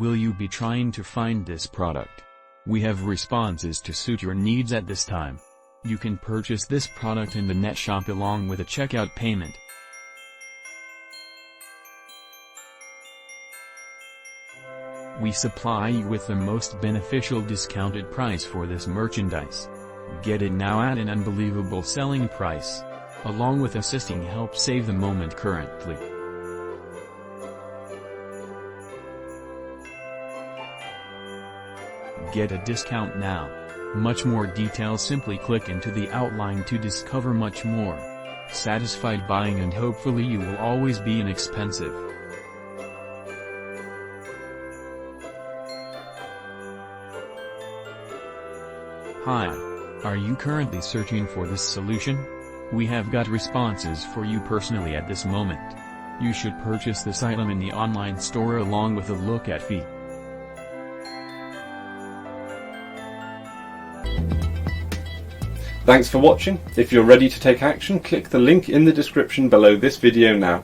Will you be trying to find this product? We have responses to suit your needs at this time. You can purchase this product in the net shop along with a checkout payment. We supply you with the most beneficial discounted price for this merchandise. Get it now at an unbelievable selling price. Along with assisting help save the moment currently. Get a discount now. Much more details, simply click into the outline to discover much more. Satisfied buying, and hopefully you will always be inexpensive. Hi. Are you currently searching for this solution? We have got responses for you personally at this moment. You should purchase this item in the online store along with a look at fee. Thanks for watching. If you're ready to take action, click the link in the description below this video now.